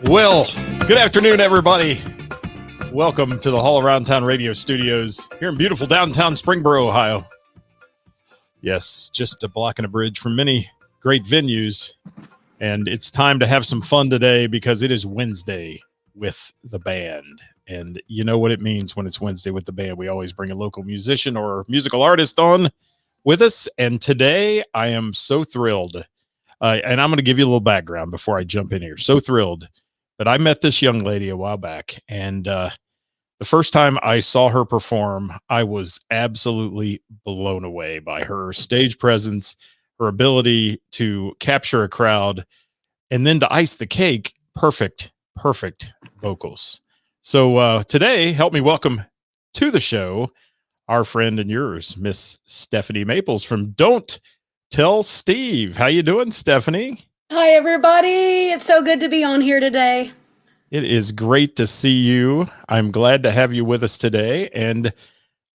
Well, good afternoon, everybody. Welcome to the Hall Around Town Radio Studios here in beautiful downtown Springboro, Ohio. Yes, just a block and a bridge from many great venues. And it's time to have some fun today because it is Wednesday with the band. And you know what it means when it's Wednesday with the band. We always bring a local musician or musical artist on with us. And today I am so thrilled. And I'm going to give you a little background before I jump in here. So thrilled. But I met this young lady a while back, and the first time I saw her perform, I was absolutely blown away by her stage presence, her ability to capture a crowd, and then to ice the cake, perfect vocals. So today, help me welcome to the show our friend and yours, Miss Stephanie Maples from Don't Tell Steve. How you doing, Stephanie? Hi, everybody. It's so good to be on here today. It is great to see you. I'm glad to have you with us today. And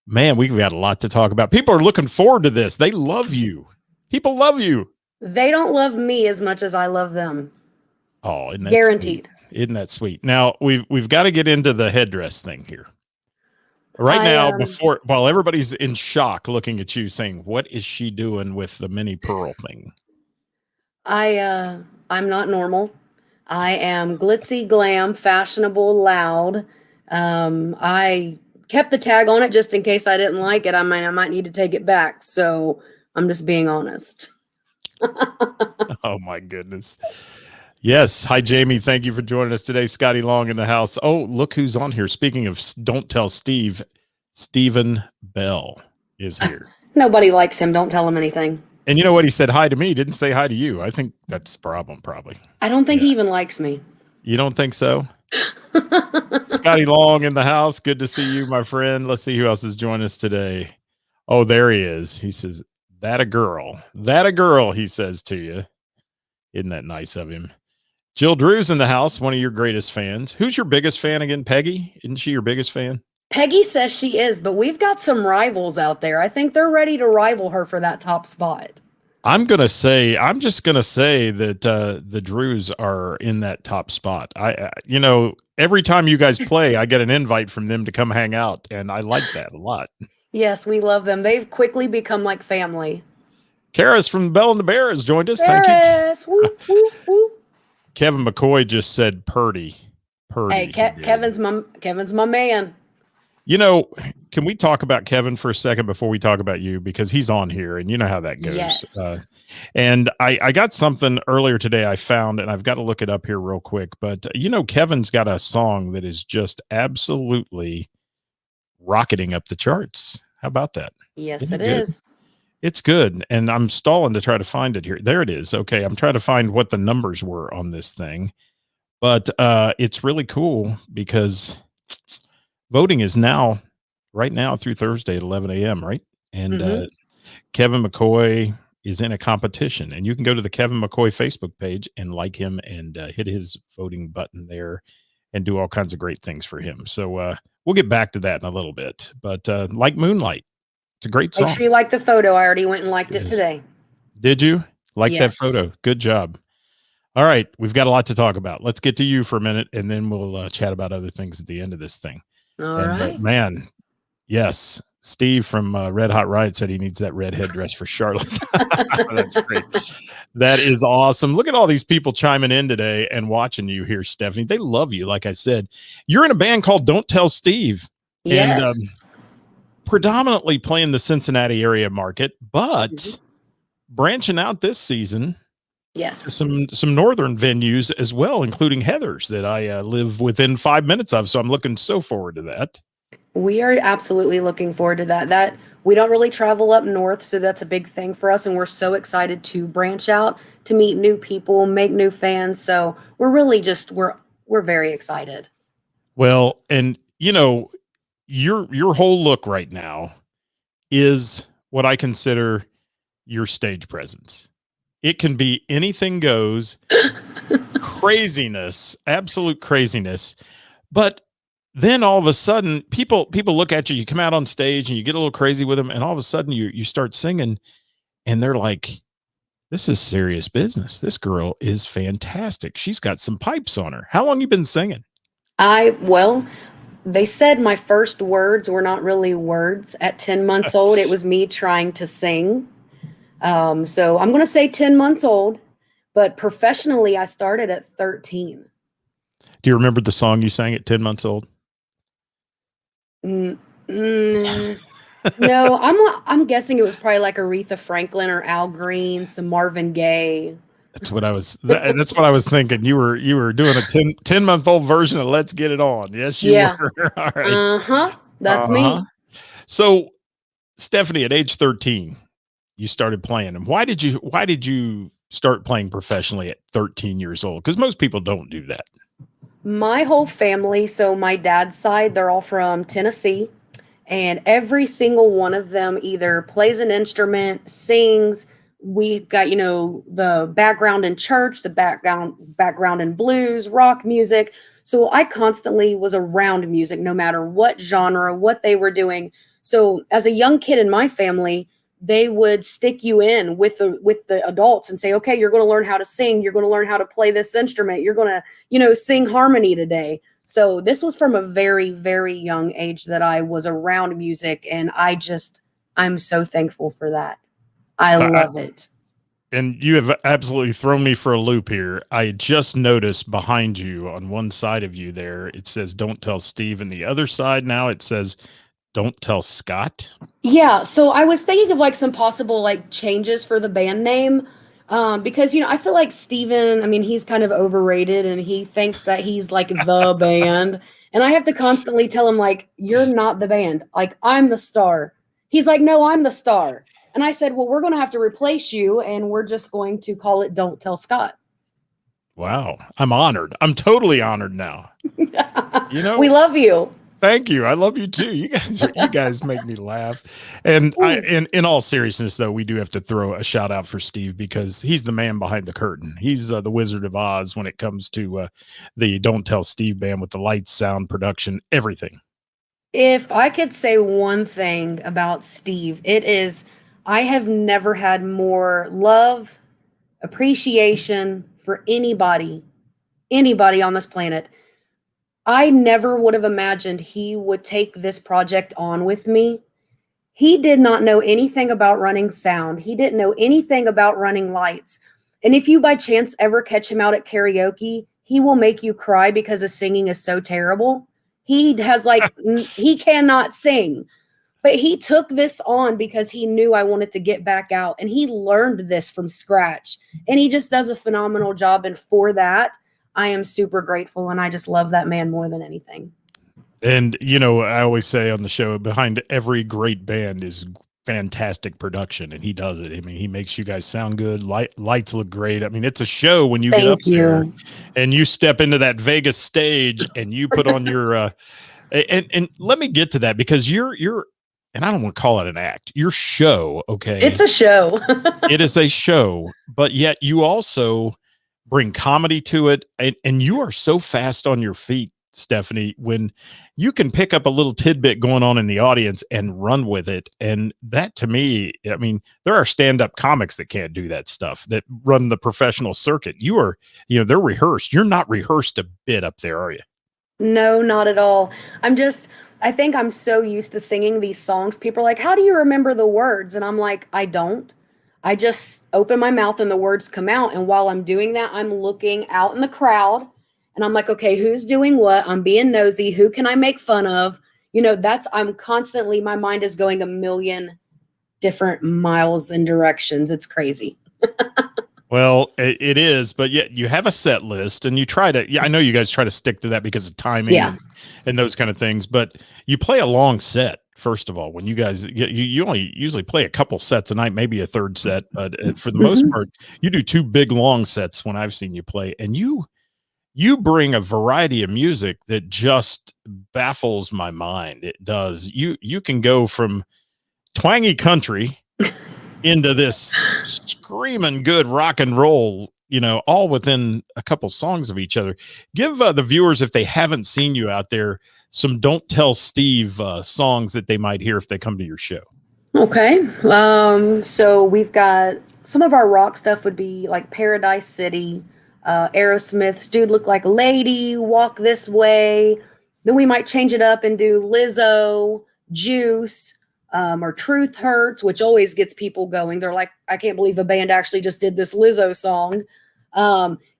man, we've got a lot to talk about. People are looking forward to this. They love you. People love you. They don't love me as much as I love them. Oh, isn't that guaranteed? Sweet? Isn't that sweet? Now we've got to get into the headdress thing here. Right now, while everybody's in shock looking at you saying, what is she doing with the mini pearl thing? I'm not normal. I am glitzy, glam, fashionable, loud. I kept the tag on it just in case I didn't like it. I might need to take it back. So I'm just being honest. Oh my goodness. Yes. Hi, Jamie. Thank you for joining us today. Scotty Long in the house. Oh, look who's on here. Speaking of Don't Tell Steve, Stephen Bell is here. Nobody likes him. Don't tell him anything. And you know what? He said hi to me. He didn't say hi to you. I think that's the problem, probably. I don't think he even likes me. You don't think so? Scotty Long in the house. Good to see you, my friend. Let's see who else is joining us today. Oh, there he is. He says, that a girl. That a girl, he says to you. Isn't that nice of him? Jill Drew's in the house, one of your greatest fans. Who's your biggest fan again? Peggy? Isn't she your biggest fan? Peggy says she is, but we've got some rivals out there. I think they're ready to rival her for that top spot. I'm just going to say that the Drews are in that top spot. Every time you guys play, I get an invite from them to come hang out, and I like that a lot. Yes, we love them. They've quickly become like family. Karis from Bell and the Bear has joined us. Karis. Thank you. Woo, woo, woo. Kevin McCoy just said Purdy. Hey, Kevin's my man. You know, can we talk about Kevin for a second before we talk about you? Because he's on here, and you know how that goes. Yes. And I got something earlier today I found, and I've got to look it up here real quick. But, Kevin's got a song that is just absolutely rocketing up the charts. How about that? Yes, it is. It's good. And I'm stalling to try to find it here. There it is. Okay. I'm trying to find what the numbers were on this thing. But it's really cool because voting is right now through Thursday at 11 a.m., right? And Kevin McCoy is in a competition. And you can go to the Kevin McCoy Facebook page and like him and hit his voting button there and do all kinds of great things for him. So we'll get back to that in a little bit. But like Moonlight, it's a great song. Make sure you like the photo. I already went and liked it today. Did you? Like that photo? Good job. All right. We've got a lot to talk about. Let's get to you for a minute, and then we'll chat about other things at the end of this thing. All right. Man, yes. Steve from Red Hot Riot said he needs that red headdress for Charlotte. That's great. That is awesome. Look at all these people chiming in today and watching you here, Stephanie. They love you. Like I said, you're in a band called Don't Tell Steve. Yes. And predominantly playing the Cincinnati area market, but branching out this season. Yes. Some northern venues as well, including Headdress that I live within 5 minutes of. So I'm looking so forward to that. We are absolutely looking forward to that. We don't really travel up north, so that's a big thing for us. And we're so excited to branch out, to meet new people, make new fans. So we're really we're very excited. Well, and your whole look right now is what I consider your stage presence. It can be anything goes, craziness, absolute craziness. But then all of a sudden, people look at you, you come out on stage and you get a little crazy with them. And all of a sudden you start singing and they're like, This is serious business. This girl is fantastic. She's got some pipes on her. How long you been singing? Well, they said my first words were not really words at 10 months old. It was me trying to sing. So I'm going to say 10 months old, but professionally, I started at 13. Do you remember the song you sang at 10 months old? Mm, mm, no, I'm guessing it was probably like Aretha Franklin or Al Green, some Marvin Gaye. That's what I was that's what I was thinking. You were doing a 10-month-old version of Let's Get It On. Yes, you Yeah. were. All right. Uh-huh. That's Uh-huh. me. So, Stephanie, at age 13, you started playing. And why did you start playing professionally at 13 years old? Because most people don't do that. My whole family, so my dad's side, they're all from Tennessee, and every single one of them either plays an instrument, sings. We've got, the background in church, the background in blues, rock music. So I constantly was around music no matter what genre, what they were doing. So as a young kid in my family, they would stick you in with the adults and say, okay, you're going to learn how to sing, you're going to learn how to play this instrument, you're going to, sing harmony today. So this was from a very, very young age that I was around music, and I'm so thankful for that. I I, love it. and you have absolutely thrown me for a loop here. I just noticed behind you on one side of you there, it says "Don't tell Steve," and the other side now it says "Don't tell Scott." Yeah, so I was thinking of like some possible like changes for the band name. Because I feel like Steven, I mean, he's kind of overrated and he thinks that he's like the band. And I have to constantly tell him, like, you're not the band. Like, I'm the star. He's like, no, I'm the star. And I said, well, we're going to have to replace you and we're just going to call it Don't Tell Scott. Wow, I'm honored. I'm totally honored now. We love you. Thank you. I love you too. You guys make me laugh. And in all seriousness though, we do have to throw a shout out for Steve because he's the man behind the curtain. He's the Wizard of Oz when it comes to the Don't Tell Steve band with the lights, sound, production, everything. If I could say one thing about Steve, it is I have never had more love, appreciation for anybody on this planet. I never would have imagined he would take this project on with me. He did not know anything about running sound. He didn't know anything about running lights. And if you by chance ever catch him out at karaoke, he will make you cry because his singing is so terrible. He has he cannot sing. But he took this on because he knew I wanted to get back out, and he learned this from scratch. And he just does a phenomenal job. And for that, I am super grateful, and I just love that man more than anything. And, I always say on the show, behind every great band is fantastic production, and he does it. I mean, he makes you guys sound good. Lights look great. I mean, it's a show when you get up there and you step into that Vegas stage and you put on your and let me get to that because you're and I don't want to call it an act. Your show, okay? It's a show. It is a show, but yet you also bring comedy to it, and you are so fast on your feet, Stephanie, when you can pick up a little tidbit going on in the audience and run with it. And that to me, I mean, there are stand-up comics that can't do that stuff, that run the professional circuit. You are, they're rehearsed. You're not rehearsed a bit up there, are you? No, not at all. I think I'm so used to singing these songs. People are like, how do you remember the words? And I'm like, I don't. I just open my mouth and the words come out. And while I'm doing that, I'm looking out in the crowd and I'm like, okay, who's doing what? I'm being nosy. Who can I make fun of? I'm constantly, my mind is going a million different miles and directions. It's crazy. Well, it is, but yet you have a set list and you try to, I know you guys try to stick to that because of timing and those kind of things, but you play a long set. First of all, when you guys, you only usually play a couple sets a night, maybe a third set, but for the most part, you do two big long sets when I've seen you play, and you bring a variety of music that just baffles my mind. It does. You can go from twangy country into this screaming good rock and roll, all within a couple songs of each other. Give the viewers, if they haven't seen you out there, some Don't Tell Steve songs that they might hear if they come to your show. Okay. So we've got some of our rock stuff would be like Paradise City, Aerosmith's Dude Look Like a Lady, Walk This Way. Then we might change it up and do Lizzo, Juice, or Truth Hurts, which always gets people going. They're like, I can't believe a band actually just did this Lizzo song.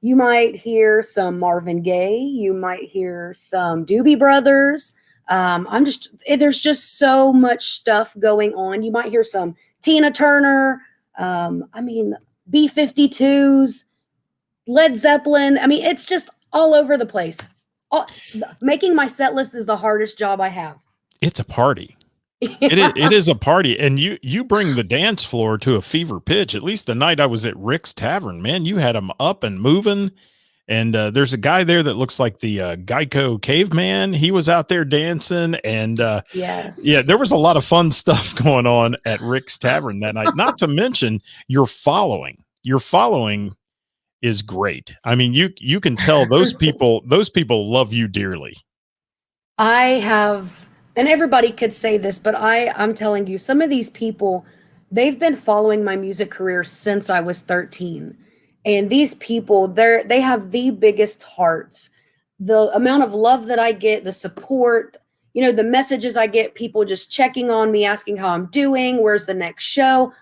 You might hear some Marvin Gaye. You might hear some Doobie Brothers. There's just so much stuff going on. You might hear some Tina Turner. B-52s, Led Zeppelin. I mean, it's just all over the place. Making my set list is the hardest job I have. It's a party. It is a party, and you bring the dance floor to a fever pitch. At least the night I was at Rick's Tavern, man, you had them up and moving. And there's a guy there that looks like the Geico caveman. He was out there dancing, and yes, yeah, there was a lot of fun stuff going on at Rick's Tavern that night. Not to mention your following. Your following is great. I mean, you can tell those people love you dearly. I have, and everybody could say this, but I'm telling you, some of these people, they've been following my music career since I was 13. And these people, they have the biggest hearts. The amount of love that I get, the support, the messages I get, people just checking on me, asking how I'm doing, where's the next show.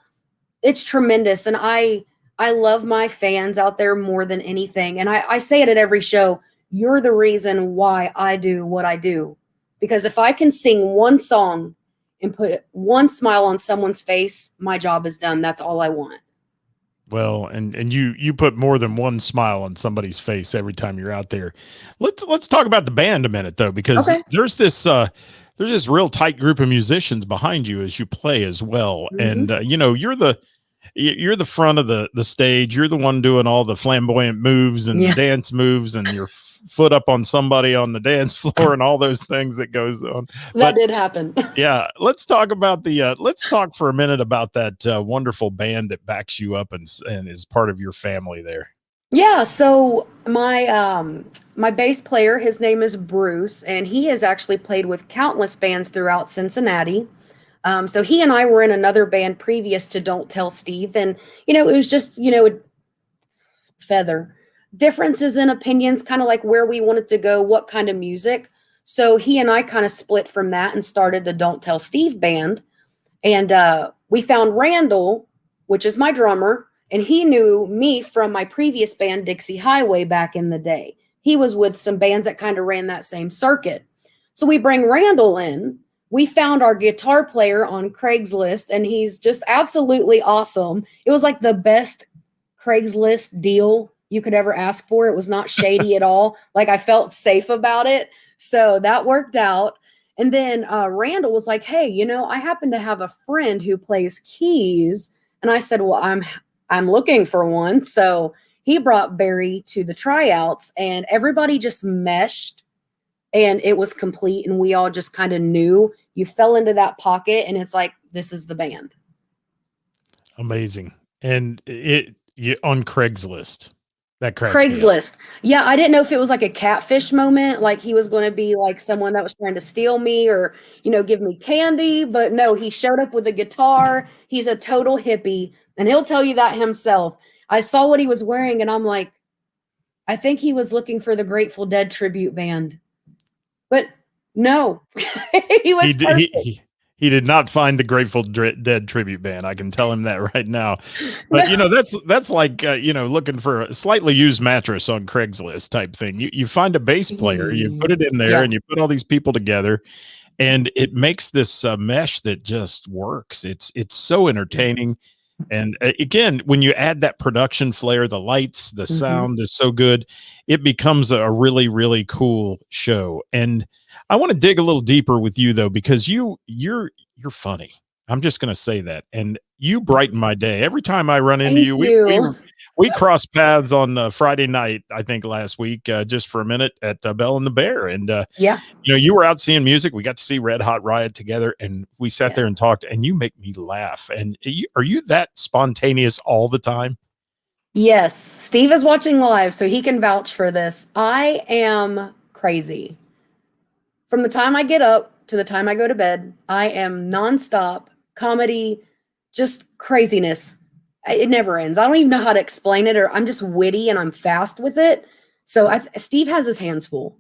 It's tremendous. And I love my fans out there more than anything. And I say it at every show, you're the reason why I do what I do. Because if I can sing one song and put one smile on someone's face, my job is done. That's all I want. Well, and you put more than one smile on somebody's face every time you're out there. Let's talk about the band a minute though, because there's this real tight group of musicians behind you as you play as well. Mm-hmm. And you're the front of the stage. You're the one doing all the flamboyant moves and the dance moves, and your foot up on somebody on the dance floor and all those things that goes on. That did happen. Yeah. Let's talk for a minute about that wonderful band that backs you up and is part of your family there. Yeah. So my bass player, his name is Bruce, and he has actually played with countless bands throughout Cincinnati. So he and I were in another band previous to Don't Tell Steve. And, it was just, feather differences in opinions, kind of like where we wanted to go, what kind of music. So he and I kind of split from that and started the Don't Tell Steve band. And we found Randall, which is my drummer, and he knew me from my previous band, Dixie Highway, back in the day. He was with some bands that kind of ran that same circuit. So we bring Randall in. We found our guitar player on Craigslist, and he's just absolutely awesome. It was like the best Craigslist deal you could ever ask for. It was not shady at all. Like, I felt safe about it. So that worked out. And then Randall was like, hey, I happen to have a friend who plays keys. And I said, well, I'm looking for one. So he brought Barry to the tryouts, and everybody just meshed, and it was complete. And we all just kind of knew. You fell into that pocket, and it's like, this is the band. Amazing. And on Craigslist. That Craigslist. Yeah, I didn't know if it was like a catfish moment, like he was going to be like someone that was trying to steal me or, give me candy. But no, he showed up with a guitar. He's a total hippie, and he'll tell you that himself. I saw what he was wearing, and I'm like, I think he was looking for the Grateful Dead tribute band. But no, he was perfect. He did not find the Grateful Dead tribute band. I can tell him that right now. But that's like looking for a slightly used mattress on Craigslist type thing. You find a bass player, you put it in there, and you put all these people together, and it makes this mesh that just works. It's so entertaining. And again, when you add that production flair, the lights, the sound is so good, it becomes a really, really cool show. And I want to dig a little deeper with you though, because you're funny. I'm just going to say that. And you brighten my day. Every time I run into you, we cross paths on Friday night, I think last week, just for a minute at Bell and the Bear. And, you were out seeing music. We got to see Red Hot Riot together, and we sat there and talked, and you make me laugh. And are you that spontaneous all the time? Yes. Steve is watching live, so he can vouch for this. I am crazy. From the time I get up to the time I go to bed, I am nonstop comedy, just craziness. it never ends. I don't even know how to explain it, or I'm just witty and I'm fast with it. So Steve has his hands full.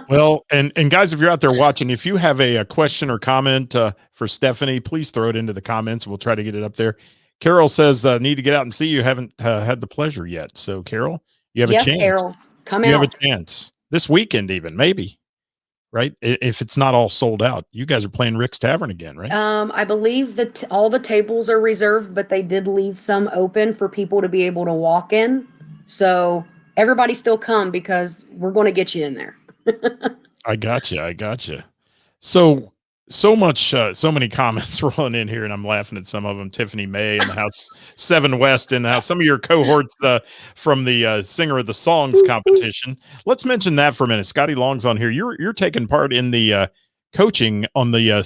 Well, and guys, if you're out there watching, if you have a question or comment for Stephanie, please throw it into the comments. We'll try to get it up there. Carol says, need to get out and see you. Haven't had the pleasure yet. So, Carol, you have a Yes, chance. Carol, come You have out. a chance this weekend, even maybe, right? If it's not all sold out, you guys are playing Rick's Tavern again, right? I believe that all the tables are reserved, but they did leave some open for people to be able to walk in. So everybody still come because we're going to get you in there. I got you. I got you. So much, so many comments rolling in here, and I'm laughing at some of them. Tiffany May in the house, 7 West in the house. Some of your cohorts from the Singer of the Songs competition. Let's mention that for a minute. Scotty Long's on here. You're taking part in the coaching on the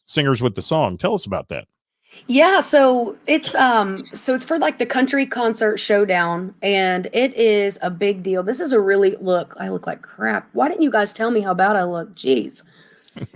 Singers with the Song. Tell us about that. Yeah, so it's for like the country concert showdown, and it is a big deal. This is a really I look like crap. Why didn't you guys tell me how bad I look? Jeez.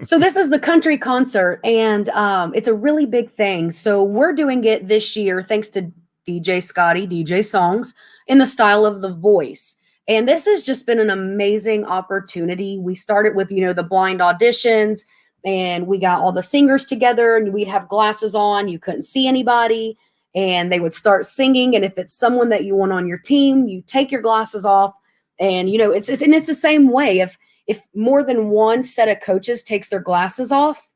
So this is the country concert, and it's a really big thing. So we're doing it this year thanks to DJ Scotty, DJ Songs, in the style of The Voice. And this has just been an amazing opportunity. We started with, the blind auditions, and we got all the singers together, and we'd have glasses on. You couldn't see anybody, and they would start singing. And if it's someone that you want on your team, you take your glasses off, and it's the same way. If more than one set of coaches takes their glasses off,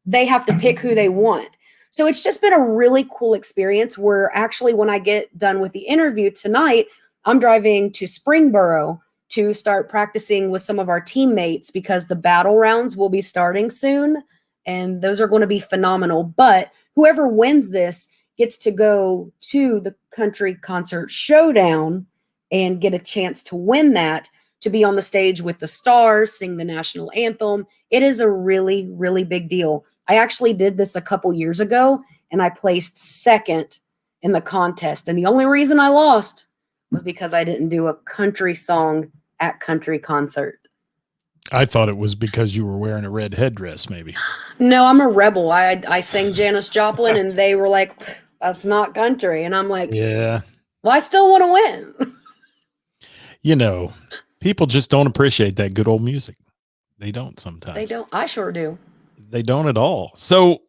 they have to pick who they want. So it's just been a really cool experience where actually when I get done with the interview tonight, I'm driving to Springboro to start practicing with some of our teammates because the battle rounds will be starting soon, and those are going to be phenomenal. But whoever wins this gets to go to the country concert showdown and get a chance to win that, to be on the stage with the stars, sing the national anthem. It is a really, really big deal. I actually did this a couple years ago, and I placed second in the contest. And the only reason I lost was because I didn't do a country song at country concert. I thought it was because you were wearing a red headdress, maybe. No, I'm a rebel. I sang Janis Joplin, and they were like, that's not country. And I'm like, yeah. Well, I still want to win. People just don't appreciate that good old music. They don't sometimes. They don't. I sure do. They don't at all. So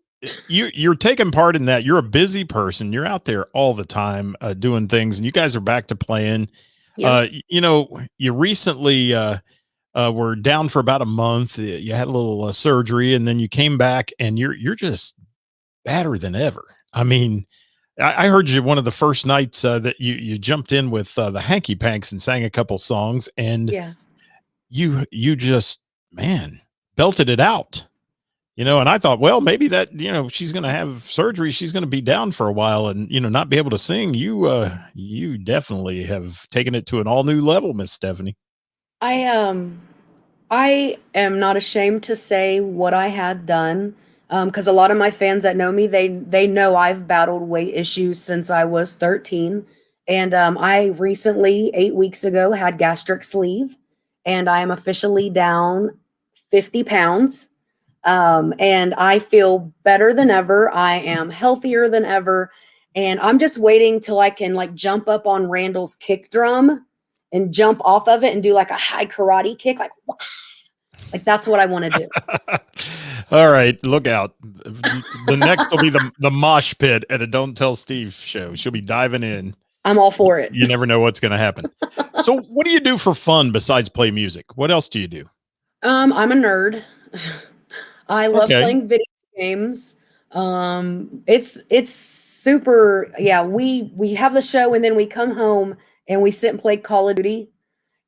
you're taking part in that. You're a busy person. You're out there all the time doing things, and you guys are back to playing. Yeah. You recently were down for about a month. You had a little surgery, and then you came back, and you're just badder than ever. I mean, I heard you one of the first nights that you jumped in with the Hanky Panks and sang a couple songs, and yeah, you just, man, belted it out. And I thought, well, maybe that, she's going to have surgery. She's going to be down for a while and, not be able to sing. You definitely have taken it to an all new level, Miss Stephanie. I am not ashamed to say what I had done. Because a lot of my fans that know me, they know I've battled weight issues since I was 13. And I recently, 8 weeks ago, had gastric sleeve, and I am officially down 50 pounds. And I feel better than ever. I am healthier than ever. And I'm just waiting till I can jump up on Randall's kick drum and jump off of it and do a high karate kick. That's what I want to do. All right. Look out. The next will be the mosh pit at a Don't Tell Steve show. She'll be diving in. I'm all for it. You never know what's going to happen. So what do you do for fun besides play music? What else do you do? I'm a nerd. I love playing video games. It's super. Yeah, we have the show, and then we come home and we sit and play Call of Duty,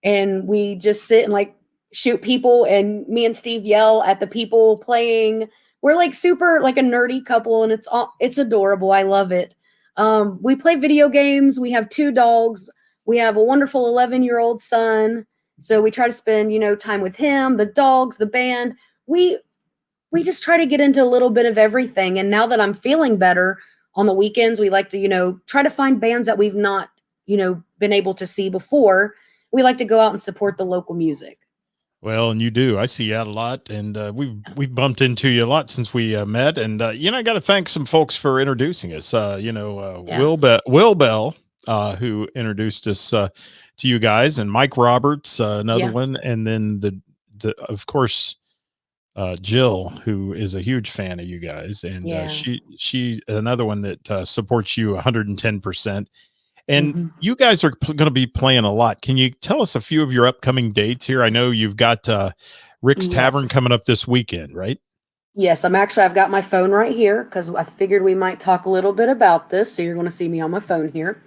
and we just sit and shoot people, and me and Steve yell at the people playing. We're super a nerdy couple, and it's adorable. I love it. We play video games. We have 2 dogs. We have a wonderful 11-year-old son. So we try to spend, time with him, the dogs, the band. We just try to get into a little bit of everything. And now that I'm feeling better, on the weekends, we like to, try to find bands that we've not, been able to see before. We like to go out and support the local music. Well, and you do. I see you out a lot, and we've bumped into you a lot since we met. And I got to thank some folks for introducing us. Yeah. Will Bell, who introduced us to you guys, and Mike Roberts, another Yeah. one, and then the of course Jill, who is a huge fan of you guys, and Yeah. she's another one that supports you 110%. And Hmm. you guys are going to be playing a lot. Can you tell us a few of your upcoming dates here? I know you've got Rick's Tavern coming Yes. up this weekend, right? Yes, I've got my phone right here because I figured we might talk a little bit about this. So you're going to see me on my phone here.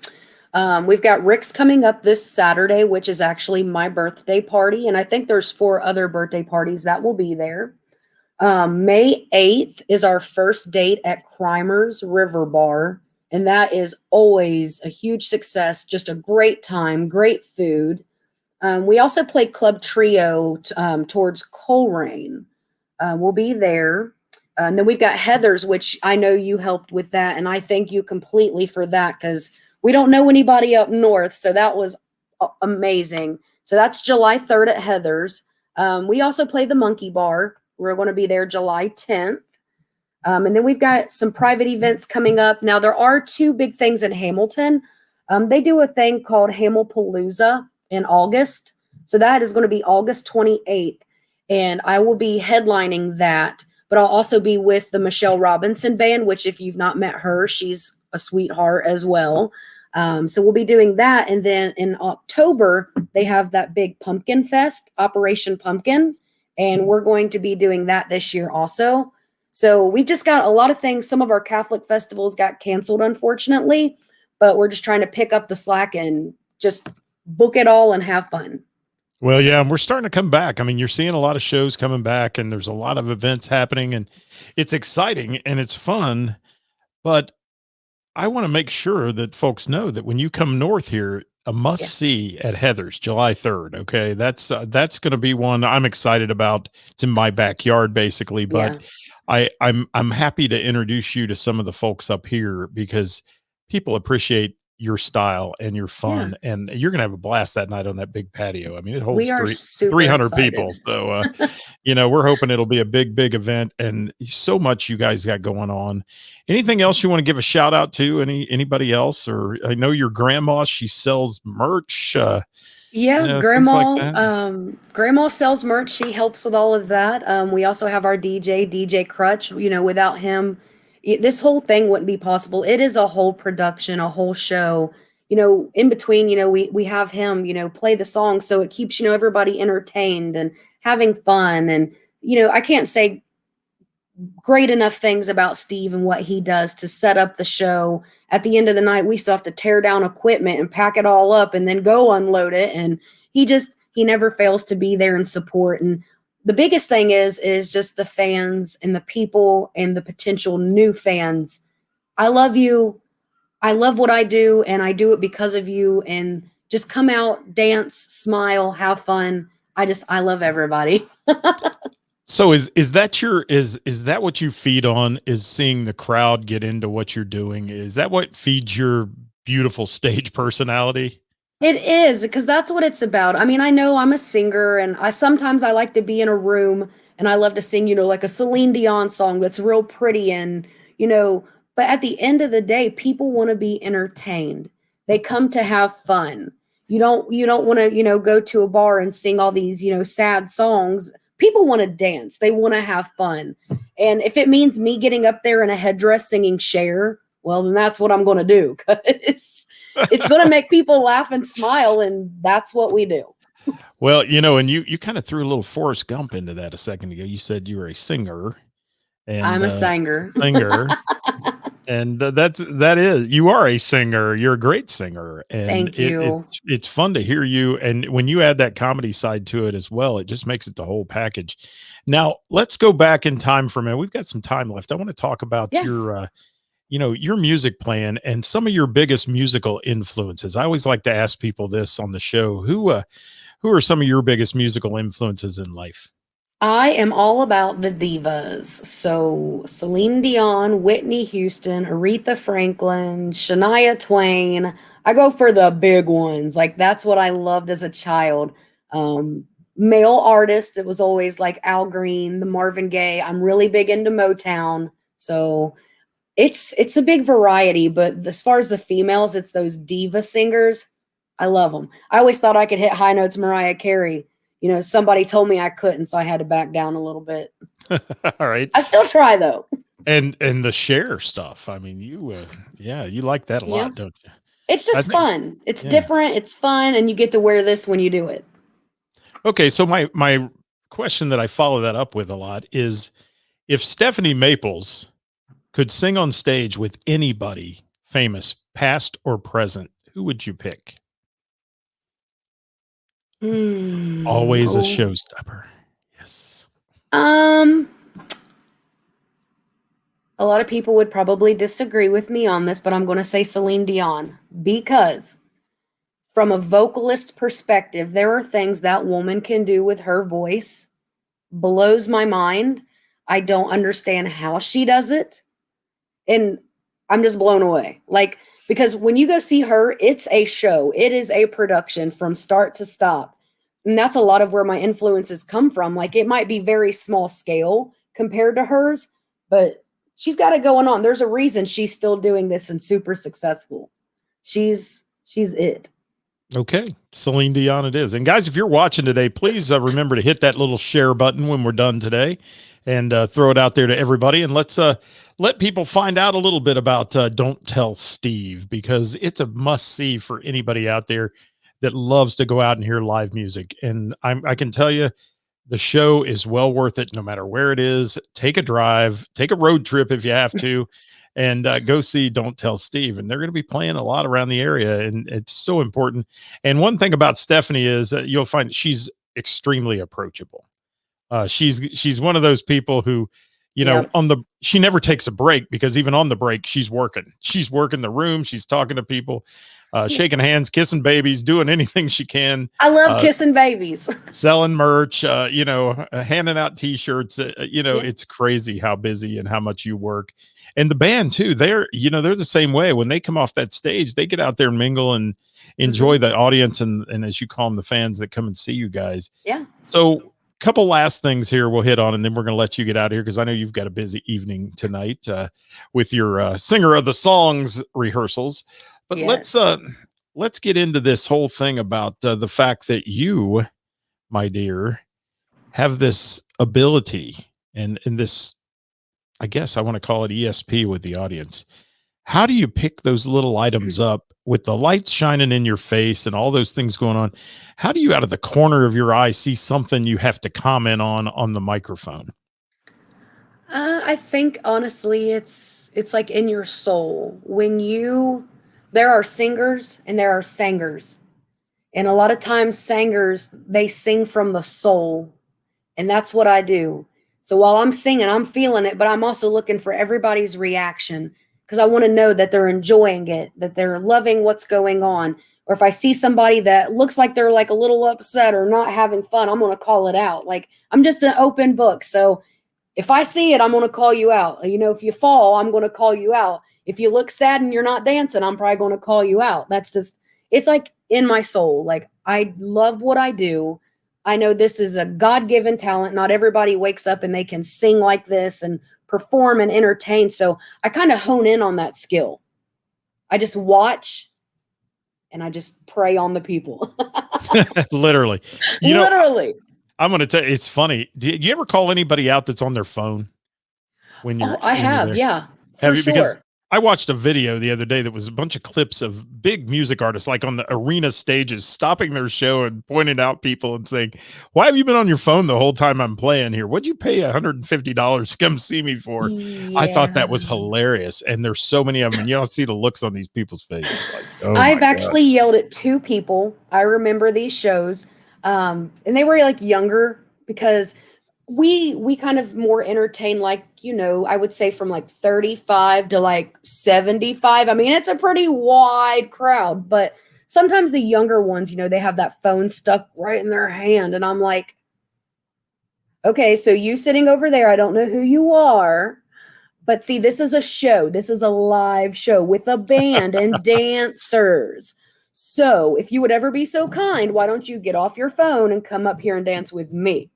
We've got Rick's coming up this Saturday, which is actually my birthday party. And I think there's 4 other birthday parties that will be there. May 8th is our first date at Crimer's River Bar. And that is always a huge success, just a great time, great food. We also play Club Trio towards Coleraine. We'll be there. And then we've got Heathers, which I know you helped with that. And I thank you completely for that because we don't know anybody up north. So that was amazing. So that's July 3rd at Heathers. We also play the Monkey Bar. We're going to be there July 10th. And then we've got some private events coming up. Now, there are 2 big things in Hamilton. They do a thing called Hamilpalooza in August. So that is going to be August 28th. And I will be headlining that. But I'll also be with the Michelle Robinson Band, which, if you've not met her, she's a sweetheart as well. So we'll be doing that. And then in October, they have that big Pumpkin Fest, Operation Pumpkin. And we're going to be doing that this year also. So we've just got a lot of things. Some of our Catholic festivals got canceled, unfortunately, but we're just trying to pick up the slack and just book it all and have fun. Well, yeah, and we're starting to come back. I mean, you're seeing a lot of shows coming back, and there's a lot of events happening, and it's exciting and it's fun. But I want to make sure that folks know that when you come north here, a must Yeah. see at Heather's July 3rd. Okay. That's going to be one I'm excited about. It's in my backyard basically, but Yeah. I'm happy to introduce you to some of the folks up here because people appreciate your style and your Yeah. fun, and you're going to have a blast that night on that big patio. I mean, it We holds are three super 300 excited. people. So we're hoping it'll be a big event, and so much you guys got going on. Anything else you want to give a shout out to? Anybody else? Or I know your grandma, she sells merch, Yeah, things like grandma. that. Grandma sells merch. She helps with all of that. We also have our DJ Crutch. Without him, this whole thing wouldn't be possible. It is a whole production, a whole show. In between, we have him, play the song, so it keeps everybody entertained and having fun. And I can't say great enough things about Steve and what he does to set up the show. At the end of the night, we still have to tear down equipment and pack it all up and then go unload it. And he never fails to be there and support. And the biggest thing is just the fans and the people and the potential new fans. I love you. I love what I do, and I do it because of you. And just come out, dance, smile, have fun. I love everybody. So is that what you feed on, is seeing the crowd get into what you're doing? Is that what feeds your beautiful stage personality? It is, because that's what it's about. I mean, I know I'm a singer, and I like to be in a room and I love to sing, like a Celine Dion song that's real pretty and, you know, but at the end of the day, people want to be entertained. They come to have fun. You don't want to, go to a bar and sing all these, sad songs. People want to dance. They want to have fun. And if it means me getting up there in a headdress singing Cher, well, then that's what I'm going to do. 'Cause it's going to make people laugh and smile, and that's what we do. Well, and you kind of threw a little Forrest Gump into that a second ago. You said you were a singer, and I'm a singer. singer, and that is, you are a singer. You're a great singer, and Thank you. it's fun to hear you. And when you add that comedy side to it as well, it just makes it the whole package. Now let's go back in time for a minute. We've got some time left. I want to talk about Yeah. your music plan and some of your biggest musical influences. I always like to ask people this on the show. Who are some of your biggest musical influences in life? I am all about the divas. So Celine Dion, Whitney Houston, Aretha Franklin, Shania Twain. I go for the big ones. Like that's what I loved as a child. male artists, it was always like Al Green, the Marvin Gaye. I'm really big into Motown. So it's a big variety, but as far as the females, it's those diva singers. I love them. I always thought I could hit high notes Mariah Carey. Somebody told me I couldn't, so I had to back down a little bit. All right. I still try though. And the Cher stuff. I mean, you like that a Yeah. lot, don't you? It's just fun. It's yeah. different. It's fun, and you get to wear this when you do it. Okay, so my question that I follow that up with a lot is, if Stephanie Maples could sing on stage with anybody famous, past or present, who would you pick? Always a showstopper. Yes. A lot of people would probably disagree with me on this, but I'm going to say Celine Dion, because from a vocalist perspective, there are things that woman can do with her voice. Blows my mind. I don't understand how she does it. And I'm just blown away. Like, because when you go see her, it's a show. It is a production from start to stop. And that's a lot of where my influences come from. Like, it might be very small scale compared to hers, but she's got it going on. There's a reason she's still doing this and super successful. She's it. Okay, Celine Dion it is. And guys, if you're watching today, please remember to hit that little share button when we're done today, and throw it out there to everybody. And let's let people find out a little bit about Don't Tell Steve, because it's a must-see for anybody out there that loves to go out and hear live music. And I can tell you, the show is well worth it no matter where it is. Take a drive, take a road trip if you have to, and go see Don't Tell Steve. And they're going to be playing a lot around the area, and it's so important. And one thing about Stephanie is you'll find she's extremely approachable. She's one of those people who, she never takes a break, because even on the break, she's working the room. She's talking to people, shaking hands, kissing babies, doing anything she can. I love kissing babies, selling merch, handing out t-shirts. It's crazy how busy and how much you work. And the band too, they're the same way. When they come off that stage, they get out there and mingle and enjoy the audience, and as you call them, the fans that come and see you guys. Yeah. So couple last things here we'll hit on, and then we're going to let you get out of here, because I know you've got a busy evening tonight with your singer of the songs rehearsals. But yes. let's get into this whole thing about the fact that you, my dear, have this ability and this, I guess I want to call it ESP with the audience. How do you pick those little items up with the lights shining in your face and all those things going on? How do you, out of the corner of your eye, see something you have to comment on the microphone? I think honestly, it's like in your soul. There are singers and there are singers. And a lot of times singers, they sing from the soul. And that's what I do. So while I'm singing, I'm feeling it, but I'm also looking for everybody's reaction, because I want to know that they're enjoying it, that they're loving what's going on. Or if I see somebody that looks like they're like a little upset or not having fun, I'm going to call it out. Like, I'm just an open book. So if I see it, I'm going to call you out. If you fall, I'm going to call you out. If you look sad and you're not dancing, I'm probably going to call you out. It's like in my soul. Like, I love what I do. I know this is a God-given talent. Not everybody wakes up and they can sing like this and perform and entertain. So I kind of hone in on that skill. I just watch and I just prey on the people. Literally. Literally. I'm going to tell you, it's funny. Do you ever call anybody out that's on their phone when you're? I have, yeah. Have you? Sure. Because I watched a video the other day that was a bunch of clips of big music artists, like on the arena stages, stopping their show and pointing out people and saying, "Why have you been on your phone the whole time I'm playing here? What'd you pay $150 to come see me for?" Yeah. I thought that was hilarious. And there's so many of them, and you don't see the looks on these people's faces. Like, oh, I've actually yelled at 2 people. I remember these shows. And they were like younger, because we kind of more entertain, like, I would say from like 35 to like 75. I mean, it's a pretty wide crowd, but sometimes the younger ones, they have that phone stuck right in their hand. And I'm like, okay, so you sitting over there, I don't know who you are, but see, this is a show. This is a live show with a band and dancers. So if you would ever be so kind, why don't you get off your phone and come up here and dance with me?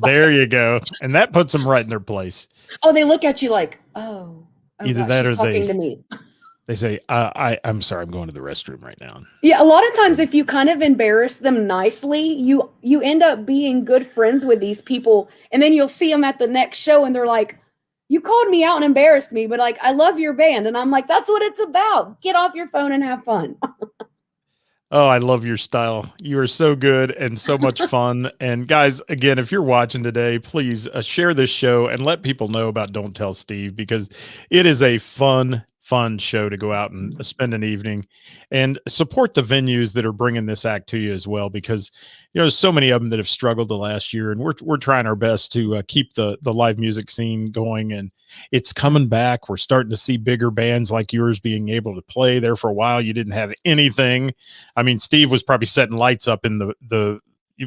There you go. And that puts them right in their place. Oh, they look at you like, oh Either gosh, that she's or talking to me. they say, I'm sorry, I'm going to the restroom right now. Yeah, a lot of times if you kind of embarrass them nicely, you end up being good friends with these people, and then you'll see them at the next show and they're like, you called me out and embarrassed me, but like, I love your band. And I'm like, that's what it's about. Get off your phone and have fun. Oh, I love your style. You are so good and so much fun. And guys, again, if you're watching today, please share this show and let people know about Don't Tell Steve, because it is a fun show to go out and spend an evening and support the venues that are bringing this act to you as well, because there's so many of them that have struggled the last year, and we're trying our best to keep the live music scene going, and it's coming back. We're starting to see bigger bands like yours being able to play. There for a while you didn't have anything. I mean, Steve was probably setting lights up in the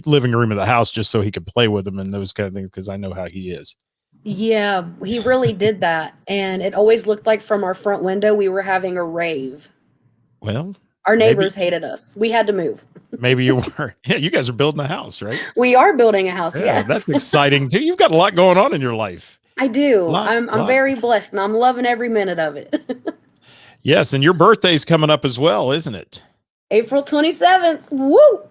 living room of the house just so he could play with them and those kind of things, because I know how he is. Yeah, he really did that. And it always looked like from our front window we were having a rave. Well, our neighbors hated us. We had to move. Maybe you were. Yeah, you guys are building a house, right? We are building a house, Yeah, yes. that's exciting too. You've got a lot going on in your life. I do. I'm very blessed, and I'm loving every minute of it. Yes, and your birthday's coming up as well, isn't it? April 27th. Woo!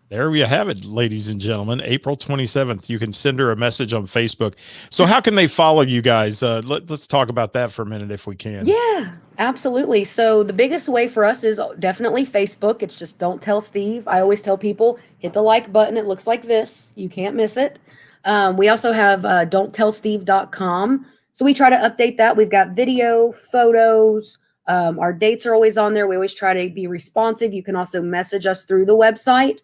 There you have it, ladies and gentlemen. April 27th. You can send her a message on Facebook. So how can they follow you guys? Let's talk about that for a minute if we can. Yeah, absolutely. So the biggest way for us is definitely Facebook. It's just Don't Tell Steve. I always tell people, hit the like button. It looks like this. You can't miss it. We also have don'ttellsteve.com. So we try to update that. We've got video, photos. Our dates are always on there. We always try to be responsive. You can also message us through the website.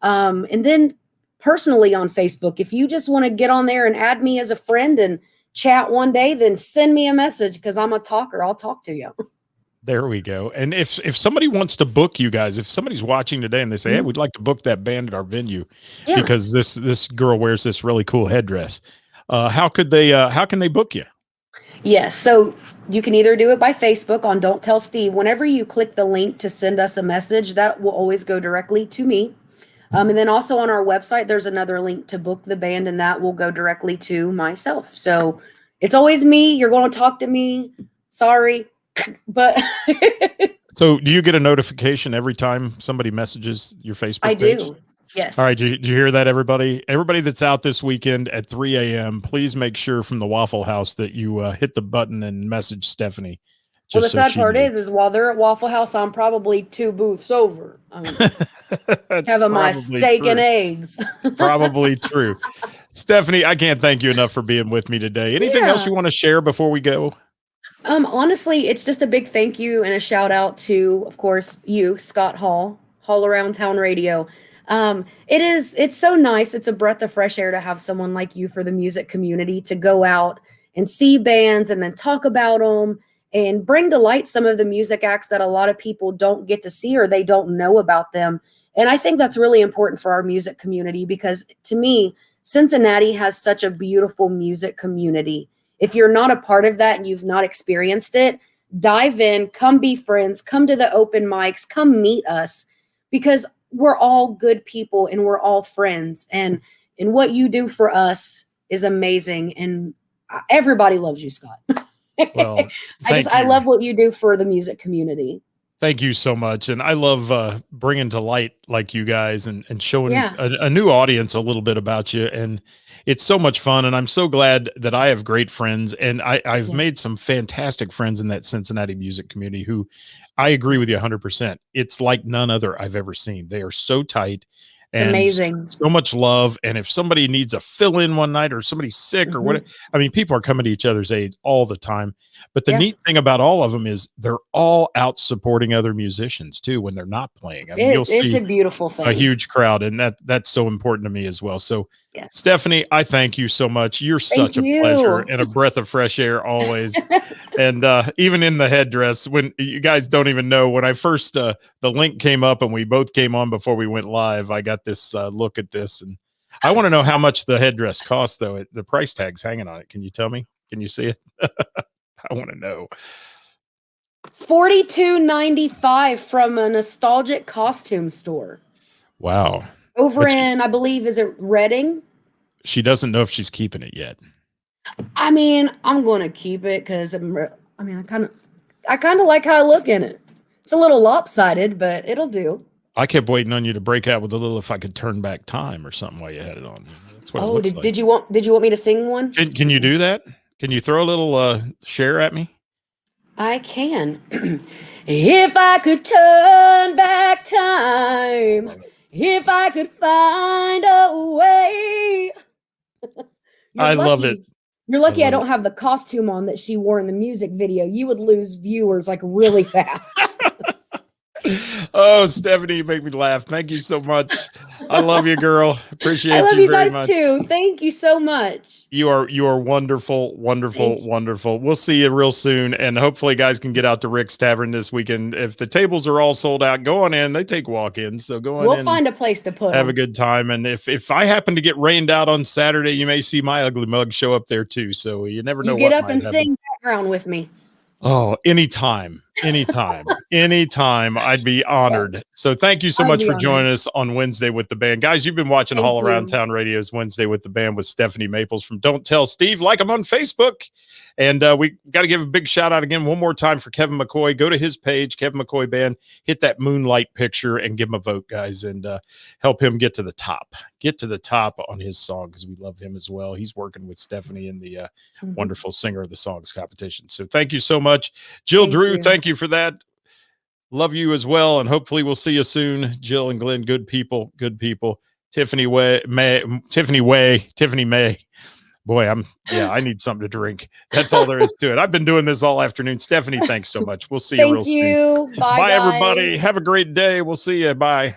And then personally on Facebook, if you just want to get on there and add me as a friend and chat one day, then send me a message, because I'm a talker. I'll talk to you. There we go. And if somebody wants to book you guys, if somebody's watching today and they say, hey, we'd like to book that band at our venue because this girl wears this really cool headdress, how can they book you? Yes. So you can either do it by Facebook on Don't Tell Steve. Whenever you click the link to send us a message, that will always go directly to me. And then also on our website, there's another link to book the band, and that will go directly to myself. So it's always me. You're going to talk to me. Sorry, but. So do you get a notification every time somebody messages your Facebook page? I do. Yes. All right. Did you hear that, everybody? Everybody that's out this weekend at 3 a.m., please make sure from the Waffle House that you hit the button and message Stephanie. Well, the sad part is while they're at Waffle House, I'm probably 2 booths over. Having my steak and eggs. Probably true. Stephanie, I can't thank you enough for being with me today. Anything else you want to share before we go? Honestly, it's just a big thank you and a shout out to, of course, you, Scott Hall Around Town Radio. It's so nice. It's a breath of fresh air to have someone like you for the music community to go out and see bands and then talk about them and bring to light some of the music acts that a lot of people don't get to see or they don't know about them. And I think that's really important for our music community, because to me, Cincinnati has such a beautiful music community. If you're not a part of that and you've not experienced it, dive in, come be friends, come to the open mics, come meet us, because we're all good people and we're all friends. And what you do for us is amazing. And everybody loves you, Scott. Well, I love what you do for the music community. Thank you so much. And I love bringing to light like you guys and showing a new audience a little bit about you. And it's so much fun. And I'm so glad that I have great friends. And I've made some fantastic friends in that Cincinnati music community who I agree with you 100%. It's like none other I've ever seen. They are so tight. And amazing. So much love. And if somebody needs a fill-in one night or somebody's sick or what, I mean, people are coming to each other's aid all the time. But the neat thing about all of them is they're all out supporting other musicians too when they're not playing. I mean, you'll see it's a beautiful thing. A huge crowd, and that's so important to me as well. So Stephanie, I thank you so much. You're such a pleasure and a breath of fresh air always. And even in the headdress, when you guys don't even know, when I first the link came up and we both came on before we went live, I got this look at this, and I want to know how much the headdress costs, though. The price tag's hanging on it. Can you tell me? Can you see it? I want to know. $42.95 from a nostalgic costume store Wow. over But in, I believe, is it Reading? she doesn't know if she's keeping it yet. I mean, I'm going to keep it because I kind of like how I look in it. It's a little lopsided, but it'll do. I kept waiting on you to break out with a little "If I Could Turn Back Time" or something while you had it on. That's what it looks like. Did you want me to sing one? Can you do that? Can you throw a little share at me? I can. If I could turn back time, if I could find a way. I love it. You're lucky I don't have the costume on that she wore in the music video. You would lose viewers like really fast. Oh, Stephanie, you make me laugh. Thank you so much. I love you, girl. Appreciate you. I love you very guys much. too. Thank you so much. You are wonderful, wonderful, wonderful. We'll see you real soon, and hopefully, guys can get out to Rick's Tavern this weekend. If the tables are all sold out, go on in. They take walk-ins, so go on in. We'll find a place to put. Have a good time, and if I happen to get rained out on Saturday, you may see my ugly mug show up there too. So you never know. You get up and sing background with me. Oh, anytime, anytime. I'd be honored. So thank you so much for joining us on Wednesday with the Band. Guys, you've been watching All Around Town Radio's Wednesday with the Band with Stephanie Maples from Don't Tell Steve. Like him on Facebook. And we got to give a big shout out again one more time for Kevin McCoy. Go to his page, Kevin McCoy Band, hit that moonlight picture and give him a vote, guys, and help him get to the top. Get to the top on his song because we love him as well. He's working with Stephanie in the wonderful Singer of the Songs competition. So thank you so much. Jill Drew, thank you for that. Love you as well. And hopefully we'll see you soon. Jill and Glenn, good people, good people. Tiffany May. Boy, I need something to drink. That's all there is to it. I've been doing this all afternoon. Stephanie, thanks so much. We'll see you real soon. Thank you. Bye, everybody. Have a great day. We'll see you. Bye.